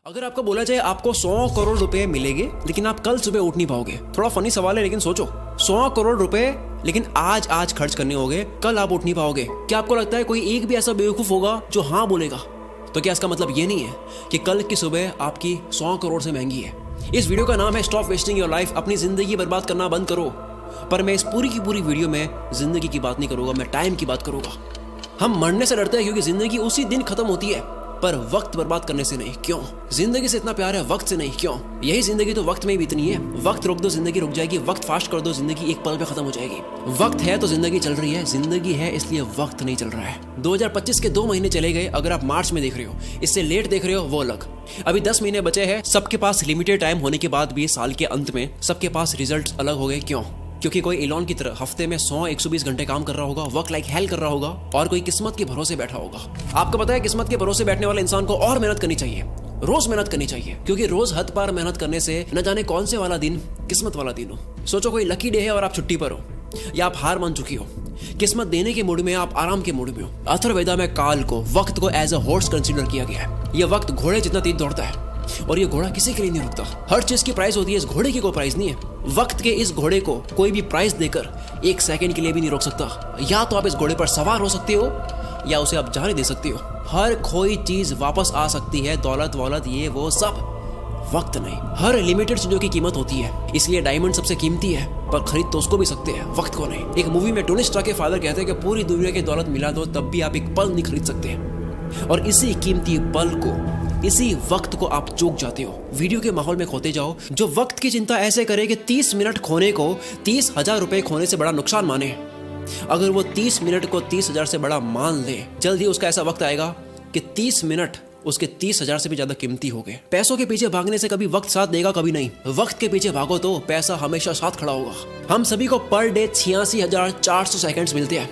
अगर आपको बोला जाए आपको 100 करोड़ रुपए मिलेंगे लेकिन आप कल सुबह उठ नहीं पाओगे, थोड़ा फनी सवाल है लेकिन सोचो, 100 करोड़ रुपए लेकिन आज खर्च करने होंगे, कल आप उठ नहीं पाओगे। क्या आपको लगता है कोई एक भी ऐसा बेवकूफ होगा जो हाँ बोलेगा? तो क्या इसका मतलब ये नहीं है कि कल की सुबह आपकी 100 करोड़ से महंगी है? इस वीडियो का नाम है स्टॉप वेस्टिंग योर लाइफ, अपनी जिंदगी बर्बाद करना बंद करो। पर मैं इस पूरी की पूरी वीडियो में जिंदगी की बात नहीं करूंगा, मैं टाइम की बात करूंगा। हम मरने से डरते हैं क्योंकि जिंदगी उसी दिन खत्म होती है, पर वक्त बर्बाद करने से नहीं। क्यों? जिंदगी से इतना प्यार है, वक्त से नहीं। क्यों? यही जिंदगी तो वक्त में ही बीतनी है। वक्त रोक दो जिंदगी रुक जाएगी, वक्त फास्ट कर दो जिंदगी एक पल में खत्म हो जाएगी। वक्त है तो जिंदगी चल रही है, जिंदगी है इसलिए वक्त नहीं चल रहा है। 2025 के 2 महीने चले गए, अगर आप मार्च में देख रहे हो, इससे लेट देख रहे हो वो अलग। अभी 10 महीने बचे हैं। सबके पास लिमिटेड टाइम होने के बाद भी साल के अंत में सबके पास रिजल्ट अलग हो गए। क्यों? क्योंकि कोई एलॉन की तरह हफ्ते में 100-120 घंटे काम कर रहा होगा, वर्क लाइक हेल कर रहा होगा, और कोई किस्मत के भरोसे बैठा होगा। आपको पता है किस्मत के भरोसे बैठने वाले इंसान को और मेहनत करनी चाहिए, रोज मेहनत करनी चाहिए, क्योंकि रोज हद पार मेहनत करने से न जाने कौन से वाला दिन किस्मत वाला दिन हो। सोचो कोई लकी डे है और आप छुट्टी पर हो या आप हार मान चुकी हो, किस्मत देने के मूड में, आप आराम के मूड में हो। अथर्ववेदा में काल को, वक्त को एज अ हॉर्स कंसीडर किया गया है। यह वक्त घोड़े जितना तेज दौड़ता है और ये घोड़ा किसी के लिए नहीं रुकता। हर चीज की प्राइस होती है, इस घोड़े की कोई प्राइस नहीं है। वक्त के इस घोड़े को कोई भी प्राइस देकर 1 सेकंड के लिए भी नहीं रोक सकता। या तो आप इस घोड़े पर सवार हो सकते हो या उसे आप जाने दे सकते हो। हर खोई चीज वापस आ सकती है, दौलत वौलत ये वो सब, वक्त नहीं। हर लिमिटेड चीजों की कीमत होती है, इसलिए डायमंड सबसे कीमती है, पर खरीद तो उसको भी सकते हैं, वक्त को नहीं। एक मूवी में टोनी स्टार्क के फादर कहते हैं कि पूरी दुनिया की दौलत मिला दो तब भी आप एक पल नहीं खरीद सकते, और इसी कीमती पल को, इसी वक्त को आप चूक जाते हो। वीडियो के माहौल में खोते जाओ। जो वक्त की चिंता ऐसे करे कि 30 मिनट खोने को 30,000 रुपए खोने से बड़ा नुकसान माने, अगर वो 30 मिनट को 30,000 से बड़ा मान ले, जल्द ही उसका ऐसा वक्त आएगा कि 30 मिनट उसके 30,000 से भी ज्यादा कीमती हो गए। पैसों के पीछे भागने से कभी वक्त साथ देगा, कभी नहीं। वक्त के पीछे भागो तो पैसा हमेशा साथ खड़ा होगा। हम सभी को पर डे 86,400 सेकंड्स मिलते हैं।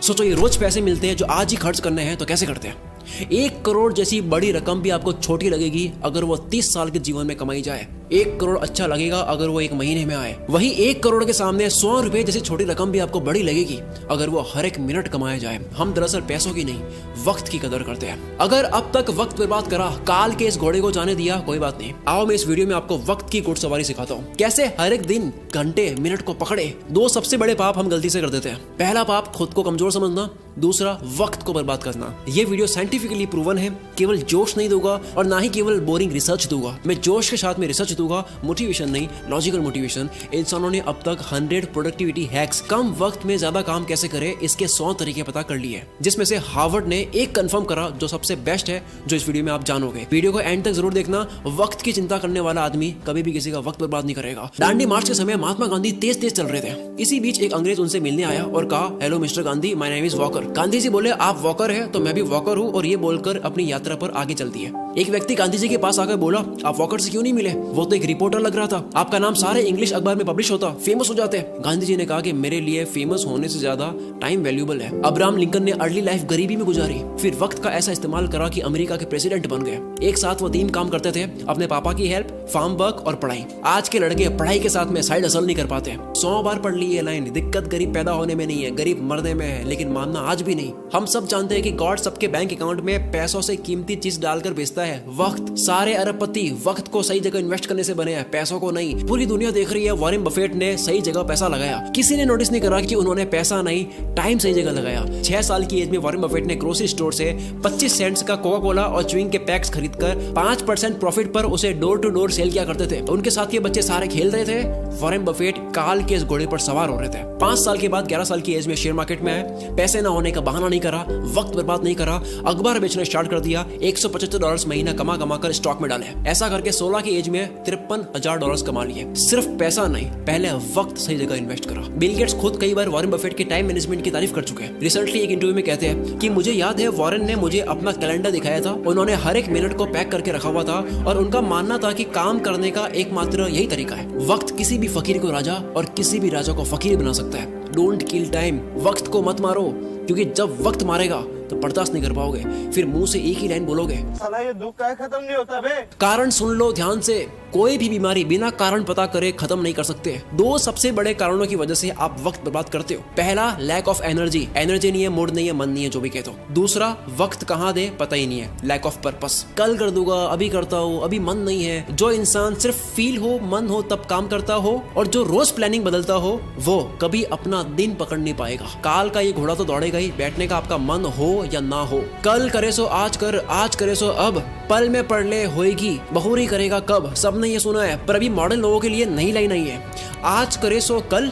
सोचो ये रोज पैसे मिलते हैं जो आज ही खर्च करने हैं, तो कैसे करते हैं? 1 करोड़ जैसी बड़ी रकम भी आपको छोटी लगेगी अगर वो 30 साल के जीवन में कमाई जाए। 1 करोड़ अच्छा लगेगा अगर वो 1 महीने में आए। वही 1 करोड़ के सामने 100 रुपए जैसी छोटी रकम भी आपको बड़ी लगेगी अगर वो हर 1 मिनट कमाया जाए। हम दरअसल पैसों की नहीं, वक्त की कदर करते हैं। अगर अब तक वक्त बर्बाद करा, काल के इस घोड़े को जाने दिया, कोई बात नहीं। आओ मैं इस वीडियो में आपको वक्त की घुड़सवारी सिखाता हूँ, कैसे हर एक दिन, घंटे, मिनट को पकड़े। 2 सबसे बड़े पाप हम गलती से कर देते हैं। पहला पाप खुद को कमजोर समझना, दूसरा वक्त को बर्बाद करना। ये वीडियो साइंटिफिकली प्रूवन है, केवल जोश नहीं दूंगा और ना ही केवल बोरिंग रिसर्च दूंगा। मैं जोश के साथ में रिसर्च दूंगा, मोटिवेशन नहीं, लॉजिकल मोटिवेशन। इंसानों ने अब तक 100 प्रोडक्टिविटी हैक्स, कम वक्त में ज्यादा काम कैसे करें, इसके 100 तरीके पता कर लिए, जिसमें से हार्वर्ड ने एक कंफर्म करा जो सबसे बेस्ट है, जो इस वीडियो में आप जानोगे। वीडियो को एंड तक जरूर देखना। वक्त की चिंता करने वाला आदमी कभी भी किसी का वक्त बर्बाद नहीं करेगा। दांडी मार्च के समय महात्मा गांधी तेज चल रहे थे। इसी बीच एक अंग्रेज उनसे मिलने आया और कहा, hello mister Gandhi, my name is Walker. Gandhi ji बोले, आप वॉकर है तो मैं भी वॉकर हूँ, और ये बोलकर अपनी यात्रा पर आगे चल दिए। एक व्यक्ति गांधी जी के पास आकर बोला, आप वॉकर से क्यों नहीं मिले? वो तो एक रिपोर्टर लग रहा था, आपका नाम सारे इंग्लिश अखबार में पब्लिश होता, फेमस हो जाते। गांधी जी ने कहा कि मेरे लिए फेमस होने से ज्यादा टाइम वैल्यूएबल है। अब्राहम लिंकन ने अर्ली लाइफ गरीबी में गुजारी, फिर वक्त का ऐसा इस्तेमाल करा कि अमेरिका के प्रेसिडेंट बन गए। एक साथ वो 3 काम करते थे, अपने पापा की हेल्प, फार्म वर्क और पढ़ाई। आज के लड़के पढ़ाई के साथ में साइड हसल नहीं कर पाते। 100 बार पढ़ ली ये लाइन, दिक्कत गरीब पैदा होने में नहीं है, गरीब मरने में है, लेकिन मानना आज भी नहीं। हम सब जानते हैं कि गॉड सबके बैंक अकाउंट में पैसों से कीमती चीज डालकर भेजता है, वक्त। सारे अरबपति वक्त को सही जगह इन्वेस्ट करने से बने हैं, पैसों को नहीं। पूरी दुनिया देख रही है वॉरेन बफेट ने सही जगह पैसा लगाया। किसी ने नोटिस नहीं करा कि उन्होंने पैसा नहीं, टाइम सही जगह लगाया। 6 साल की एज में वॉरेन बफेट ने ग्रोसरी स्टोर से 25 सेंट्स का कोका कोला और च्युइंग के पैक्स खरीदकर 5% प्रॉफिट पर उसे डोर टू डोर सेल किया करते थे। उनके साथ ये बच्चे सारे खेल रहे थे, वॉरेन बफेट काल के इस घोड़े पर सवार हो रहे थे। 5 साल के बाद 11 साल की एज में शेयर मार्केट में आए। पैसे ना होने का बहाना नहीं करा, वक्त बर्बाद नहीं करा, अखबार बेचना स्टार्ट कर दिया। $175 महीना कमा कर स्टॉक में डाले। ऐसा करके 16 की एज में $53,000 कमा लिए। सिर्फ पैसा नहीं, पहले वक्त सही जगह इन्वेस्ट करा। बिल गेट्स खुद कई बार वॉरेन बफेट के टाइम मैनेजमेंट की तारीफ कर चुके हैं। रिसेंटली एक इंटरव्यू में कहते हैं कि मुझे याद है वॉरेन ने मुझे अपना कैलेंडर दिखाया था, उन्होंने हर 1 मिनट को पैक करके रखा हुआ था, और उनका मानना था कि काम करने का एकमात्र यही तरीका है। वक्त किसी भी फकीर को राजा और किसी भी राजा को फकीर बना सकता है। डोंट किल टाइम, वक्त को मत मारो, क्योंकि जब वक्त मारेगा तो बर्दाश्त नहीं कर पाओगे, फिर मुंह से एक ही लाइन बोलोगे, साला ये दुख का खत्म नहीं होता बे। कारण सुन लो ध्यान से, कोई भी बीमारी बिना कारण पता करे खत्म नहीं कर सकते। दो सबसे बड़े कारणों की वजह से आप वक्त बर्बाद करते हो। पहला, लैक ऑफ एनर्जी नहीं है, मूड नहीं है, मन नहीं है, जो भी कहते हो। दूसरा, वक्त कहाँ दे पता ही नहीं है, लैक ऑफ पर्पस। कल कर दूंगा, अभी करता हूँ, अभी मन नहीं है। जो इंसान सिर्फ फील हो, मन हो तब काम करता हो और जो रोज प्लानिंग बदलता हो, वो कभी अपना दिन पकड़ नहीं पाएगा। काल का ये घोड़ा तो दौड़ेगा ही, बैठने का आपका मन हो या ना हो। कल करे सो आज कर, आज करे सो अब, पल में पढ़ ले होएगी, बहुरी करेगा कब। सबने ये सुना है, पर अभी मॉडर्न लोगों के लिए नई लाइन आई है, आज करे सो कल,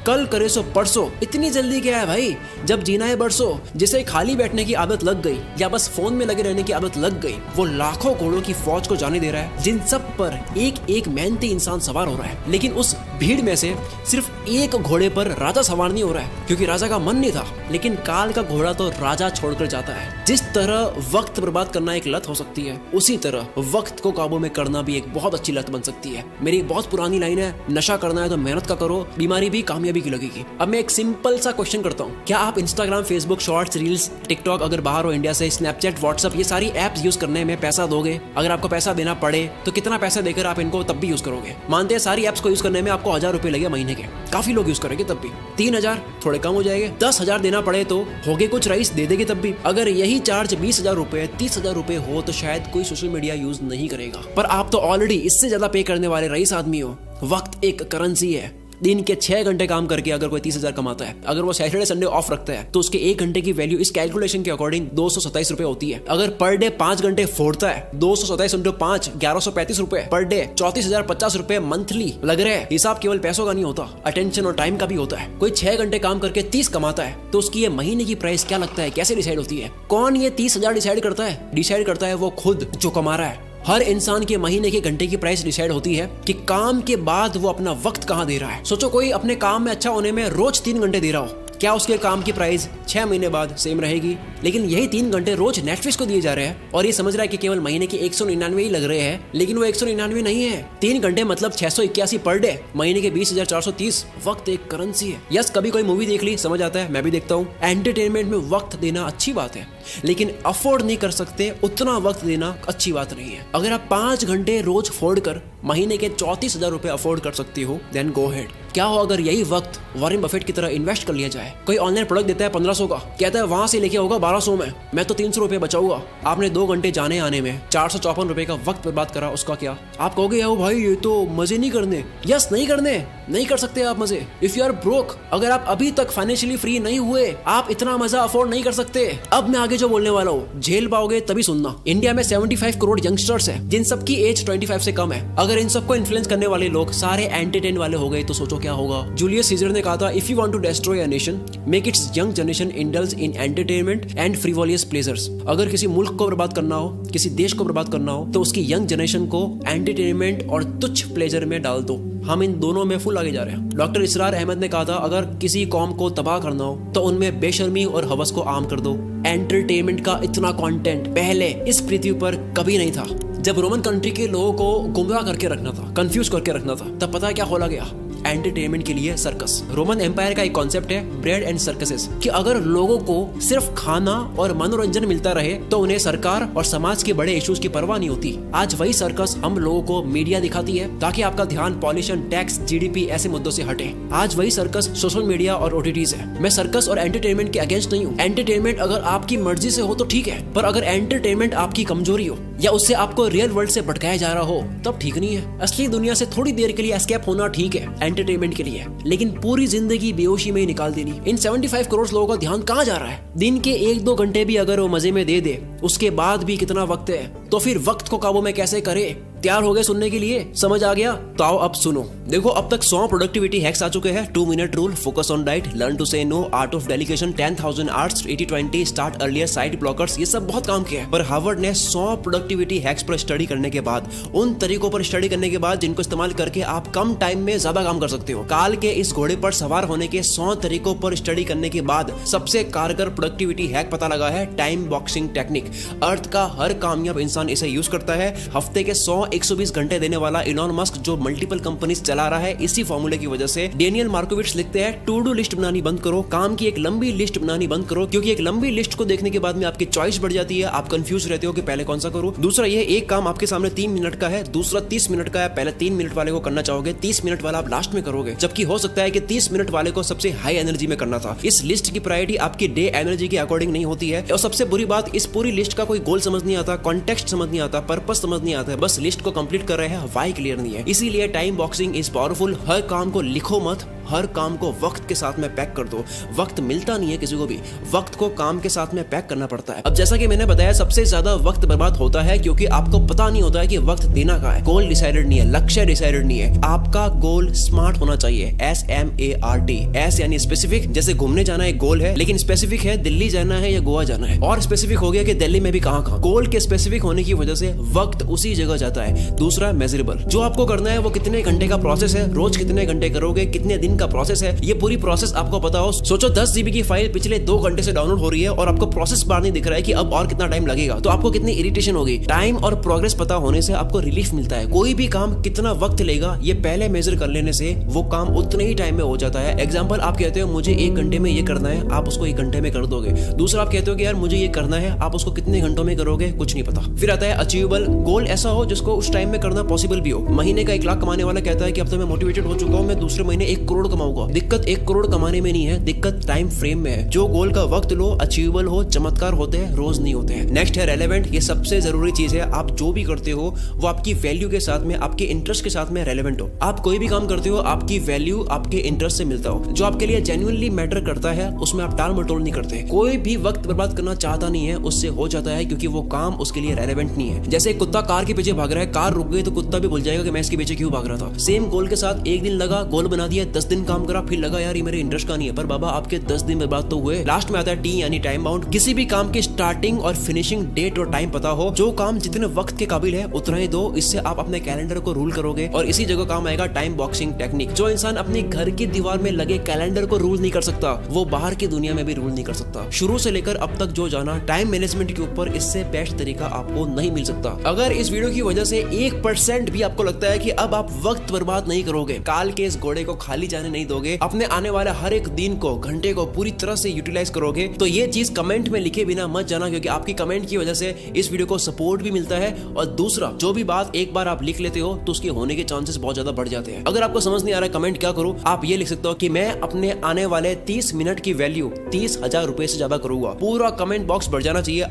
कल करे सो परसों। इतनी जल्दी क्या है भाई, जब जीना है बरसों। जिसे खाली बैठने की आदत लग गई या बस फोन में लगे रहने की आदत लग गई, वो लाखों घोड़ों की फौज को जाने दे रहा है, जिन सब पर एक एक मेहनती इंसान सवार हो रहा है। लेकिन उस भीड़ में से सिर्फ एक घोड़े पर राजा सवार नहीं हो रहा है, क्योंकि राजा का मन नहीं था। लेकिन काल का घोड़ा तो राजा छोड़कर जाता है। जिस तरह वक्त बर्बाद करना एक लत हो सकती है, उसी तरह वक्त को काबू में करना भी एक बहुत अच्छी लत बन सकती है। मेरी एक बहुत पुरानी लाइन है, नशा करना है तो मेहनत का करो, बीमारी भी कामयाबी की लगेगी। अब मैं एक सिंपल सा क्वेश्चन करता हूँ, क्या आप Instagram, Facebook, shorts, reels, TikTok, अगर बाहर हो इंडिया से, स्नैपचैट, व्हाट्सएप, ये सारी एप्स यूज करने में पैसा दोगे? अगर आपको पैसा देना पड़े तो कितना पैसा देकर आप इनको तब भी यूज करोगे? मानते हैं सारी एप्स को यूज करने में आपको 1000 रुपए लगे महीने के, काफी लोग यूज करेंगे तब भी। 3000 थोड़े कम हो जाएंगे, 10,000 देना पड़े तो होगे कुछ रईस दे देंगे तब भी। अगर यही चार्ज 20,000 रुपए, 30,000 रुपए हो तो शायद कोई सोशल मीडिया यूज नहीं करेगा। पर आप तो ऑलरेडी इससे ज्यादा पे करने वाले रईस आदमी हो। वक्त एक करेंसी है। दिन के 6 घंटे काम करके अगर कोई 30,000 कमाता है, अगर वो सैटरडे संडे ऑफ रखता है तो उसके 1 घंटे की वैल्यू इस कैलकुलेशन के अकॉर्डिंग 227 रुपए होती है। अगर पर डे 5 घंटे फोड़ता है, 227 इंटू 5, 1135 रुपए पर डे, 34,050 रुपए मंथली लग रहे हैं। हिसाब केवल पैसों का नहीं होता, अटेंशन और टाइम का भी होता है। कोई 6 घंटे काम करके 30 कमाता है तो उसकी ये महीने की प्राइस क्या लगता है, कैसे डिसाइड होती है? कौन ये 30,000 डिसाइड करता है? डिसाइड करता है वो खुद जो कमा रहा है। हर इंसान के महीने के घंटे की प्राइस डिसाइड होती है कि काम के बाद वो अपना वक्त कहाँ दे रहा है। सोचो कोई अपने काम में अच्छा होने में रोज 3 घंटे दे रहा हो, क्या उसके काम की प्राइस 6 महीने बाद सेम रहेगी? लेकिन यही 3 घंटे रोज नेटफ्लिक्स को दिए जा रहे हैं और ये समझ रहा है कि केवल महीने के 199 ही लग रहे हैं, लेकिन वो 199 नहीं है। 3 घंटे मतलब 681 पर डे, महीने के 20,430। वक्त एक करेंसी है। यस, कभी कोई मूवी देख ली, समझ आता है, मैं भी देखता हूँ। एंटरटेनमेंट में वक्त देना अच्छी बात है, लेकिन अफोर्ड नहीं कर सकते उतना वक्त देना अच्छी बात नहीं है। अगर आप 5 घंटे रोज फोड़ कर महीने के 34,000 रुपए अफोर्ड कर सकती हो, देन गो हेड। क्या हो अगर यही वक्त वॉरेन बफेट की तरह इन्वेस्ट कर लिया जाए? कोई ऑनलाइन प्रोडक्ट देता है 1500 का, कहता है वहां से लेके होगा 1200 में, मैं तो 300 रुपए बचाऊंगा। आपने 2 घंटे जाने आने में 454 रुपए का वक्त बर्बाद करा, उसका क्या? आप कहोगे यार भाई ये तो मजे नहीं करने। यस, नहीं करने, नहीं कर सकते आप मजे। इफ यू आर ब्रोक, अगर आप अभी तक फाइनेंशियली फ्री नहीं हुए, आप इतना मजा अफोर्ड नहीं कर सकते। अब मैं आगे जो बोलने वाला हूँ झेल पाओगे तभी सुनना। इंडिया में 75 करोड़ यंगस्टर्स है जिन सबकी एज 25 से कम है। अगर इन सबको इन्फ्लुएंस करने वाले लोग सारे एंटरटेन वाले हो गए तो सोचो क्या होगा। जूलियस सीजर ने कहा था, if you want to destroy a nation, make its young generation indulge in entertainment and frivolous pleasures. अगर किसी मुल्क को बर्बाद करना हो, किसी देश को बर्बाद करना हो, तो उसकी यंग जनरेशन को एंटरटेनमेंट और तुच्छ प्लेजर में डाल दो। हम इन दोनों में फुल आगे जा रहे हैं। डॉक्टर इसरार अहमद ने कहा था, अगर किसी कौम को तबाह करना हो तो उनमें बेशर्मी और हवस को आम कर दो। एंटरटेनमेंट का इतना कंटेंट पहले इस पृथ्वी पर कभी नहीं था। जब रोमन कंट्री के लोगों को गुमराह करके रखना था, कंफ्यूज करके रखना था, तब पता है क्या खोला गया? एंटरटेनमेंट के लिए सर्कस। रोमन एम्पायर का एक कॉन्सेप्ट है ब्रेड एंड सर्कसेस, कि अगर लोगों को सिर्फ खाना और मनोरंजन मिलता रहे तो उन्हें सरकार और समाज के बड़े इश्यूज की परवाह नहीं होती। आज वही सर्कस हम लोगों को मीडिया दिखाती है ताकि आपका ध्यान पॉल्यूशन, टैक्स, जीडीपी ऐसे मुद्दों से हटे। आज वही सर्कस सोशल मीडिया और ओटीटीज है। मैं सर्कस और एंटरटेनमेंट के अगेंस्ट नहीं हूँ। एंटरटेनमेंट अगर आपकी मर्जी से हो तो ठीक है, पर अगर एंटरटेनमेंट आपकी कमजोरी हो या उससे आपको रियल वर्ल्ड से भटकाया जा रहा हो तब ठीक नहीं है। असली दुनिया से थोड़ी देर के लिए एस्केप होना ठीक है एंटरटेनमेंट के लिए, लेकिन पूरी जिंदगी बेहोशी में ही निकाल देनी। इन 75 करोड़ लोगों का ध्यान कहाँ जा रहा है? दिन के 1-2 घंटे भी अगर वो मजे में दे दे, उसके बाद भी कितना वक्त है, तो फिर वक्त को काबू में कैसे करे? तैयार हो गए सुनने के लिए? समझ आ गया? तो आओ अब सुनो। देखो, अब तक 100 प्रोडक्टिविटी हैक्स आ चुके हैं। 2 minute rule, focus on diet, learn to say no, art of delegation, 10,000 arts, 80-20, start earlier, side blockers, ये सब बहुत काम किया है। पर हार्वर्ड ने 100 प्रोडक्टिविटी प्रोडक्टिविटी हैक्स पर स्टडी करने के बाद, उन तरीकों पर स्टडी करने के बाद जिनको इस्तेमाल करके आप कम टाइम में ज्यादा काम कर सकते हो। काल के इस घोड़े पर सवार होने के 100 तरीकों पर स्टडी करने के बाद सबसे कारगर प्रोडक्टिविटी हैक पता लगा है टाइम बॉक्सिंग टेक्निक। अर्थ का हर कामयाब इंसान इसे यूज करता है। हफ्ते के 100-120 घंटे देने वाला इलॉन मस्क जो मल्टीपल कंपनीज चला रहा है, इसी फॉर्मूले की वजह से। डेनियल मार्कोविट्स लिखते हैं, टू डू लिस्ट बनानी बंद करो, काम की एक लंबी लिस्ट बनानी बंद करो, क्योंकि एक लंबी लिस्ट को देखने के बाद में आपकी चॉइस बढ़ जाती है, आप कंफ्यूज रहते हो कि पहले कौन सा करूं। दूसरा ये, एक काम आपके सामने 3 मिनट का है, दूसरा 30 मिनट का है, पहले 3 मिनट वाले को करना चाहोगे, 30 मिनट वाला आप लास्ट में करोगे, जबकि हो सकता है कि 30 मिनट वाले को सबसे हाई एनर्जी में करना था। इस लिस्ट की प्रायोरिटी आपकी डे एनर्जी के अकॉर्डिंग नहीं होती है। और सबसे बुरी बात, इस पूरी लिस्ट का कोई गोल समझ नहीं आता, कॉन्टेक्स्ट समझ नहीं आता, पर्पस समझ नहीं आता है, बस लिस्ट को कंप्लीट कर रहे हैं, व्हाई क्लियर नहीं है। इसीलिए टाइम बॉक्सिंग इज पावरफुल। हर काम को लिखो मत, हर काम को वक्त के साथ में पैक कर दो। वक्त मिलता नहीं है किसी को भी, वक्त को काम के साथ में पैक करना पड़ता है। अब जैसा कि मैंने बताया, सबसे ज्यादा वक्त बर्बाद होता है क्योंकि आपको पता नहीं होता है कि वक्त देना कहाँ है। गोल डिसाइडेड नहीं है, लक्ष्य डिसाइडेड नहीं है। आपका गोल स्मार्ट होना चाहिए, SMART। एस यानी स्पेसिफिक, जैसे घूमने जाना एक गोल है, लेकिन स्पेसिफिक है दिल्ली जाना है या गोवा जाना है, और स्पेसिफिक हो गया कि दिल्ली में भी कहाँ कहाँ। गोल के स्पेसिफिक होने की वजह से वक्त उसी जगह जाता है। दूसरा मेजरेबल, जो आपको करना है वो कितने घंटे का प्रोसेस है, रोज कितने घंटे करोगे, कितने दिन का प्रोसेस है, ये पूरी प्रोसेस आपको पता हो। सोचो 10 GB की फाइल पिछले 2 घंटे से डाउनलोड हो रही है और आपको प्रोसेस बार नहीं दिख रहा है कि अब और कितना टाइम लगेगा, तो आपको कितनी इरिटेशन होगी। टाइम और प्रोग्रेस पता होने से आपको रिलीफ मिलता है। कोई भी काम कितना वक्त लेगा ये पहले मेजर कर लेने से वो काम उतने ही टाइम में हो जाता है। एग्जांपल, आप कहते हो मुझे 1 घंटे में ये करना है, आप उसको 1 घंटे में कर दोगे। दूसरा, आप कहते हो कि यार मुझे ये करना है, आप उसको कितने घंटों में करोगे, कुछ नहीं पता। फिर आता है अचीवेबल, गोल ऐसा हो जिसको उस टाइम में करना पॉसिबल भी हो। महीने का 1 लाख कमाने वाला कहता है कि अब तो मैं मोटिवेटेड हो चुका हूं, मैं दूसरे महीने 1 करोड़ कमाऊंगा। दिक्कत 1 करोड़ कमाने में नहीं है, दिक्कत टाइम फ्रेम में है। जो गोल का वक्त लो, अचीवेबल हो, चमत्कार होते हैं, रोज नहीं होते हैं। नेक्स्ट है रेलेवेंट। ये सबसे जरूरी चीज है। आप जो भी करते हो वो आपकी वैल्यू के साथ में, आपके इंटरेस्ट के साथ में रेलेवेंट हो। आप कोई भी काम करते हो, आपकी वैल्यू आपके इंटरेस्ट से मिलता हो। जो आपके लिए जेन्युइनली मैटर करता है उसमें आप टाल मटोल नहीं करते। कोई भी वक्त बर्बाद करना चाहता नहीं है, उससे हो जाता है, क्योंकि वो काम उसके लिए रेलेवेंट नहीं है। जैसे कुत्ता कार के पीछे भाग रहा है, कार रुक गई तो कुत्ता भी भूल जाएगा कि मैं इसके पीछे क्यों भाग रहा था। सेम गोल के साथ 1 दिन लगा, गोल बना दिया, 10 दिन काम करा, फिर लगा यार ये मेरे इंटरेस्ट का नहीं है, पर बाबा आपके 10 दिन बर्बाद तो हुए। लास्ट में आता है T यानी टाइम बाउंड। किसी भी काम की स्टार्टिंग और फिनिशिंग डेट और टाइम पता हो। जो काम जितने वक्त के काबिल है उतना ही दो, इससे आप अपने कैलेंडर को रूल करोगे। और इसी जगह काम आएगा टाइम बॉक्सिंग टेक्निक। जो इंसान अपने घर की दीवार में लगे कैलेंडर को रूल नहीं कर सकता, वो बाहर की दुनिया में भी रूल नहीं कर सकता। शुरू से लेकर अब तक जो जाना टाइम मैनेजमेंट के ऊपर, इससे बेस्ट तरीका आपको नहीं मिल सकता। अगर इस वीडियो की वजह से 1% भी आपको लगता है कि अब आप वक्त बर्बाद नहीं करोगे, काल के इस घोड़े को खाली जाने नहीं दोगे, अपने आने वाले हर एक दिन को, घंटे को पूरी तरह से यूटिलाइज करोगे, तो ये चीज कमेंट में लिखे बिना मत जाना, क्योंकि आपकी कमेंट की वजह से इस वीडियो को सपोर्ट भी मिलता है। और दूसरा, जो भी बात एक बार आप लिख लेते हो तो उसके होने के चांसेस बहुत ज्यादा बढ़ जाते हैं। अगर आपको समझ नहीं आ रहा है कमेंट क्या करूं, आप ये लिख सकते हो कि मैं अपने आने वाले 30 मिनट की वैल्यू 30,000 रुपए से ज्यादा करूंगा। पूरा कमेंट बॉक्स भर जाना चाहिए।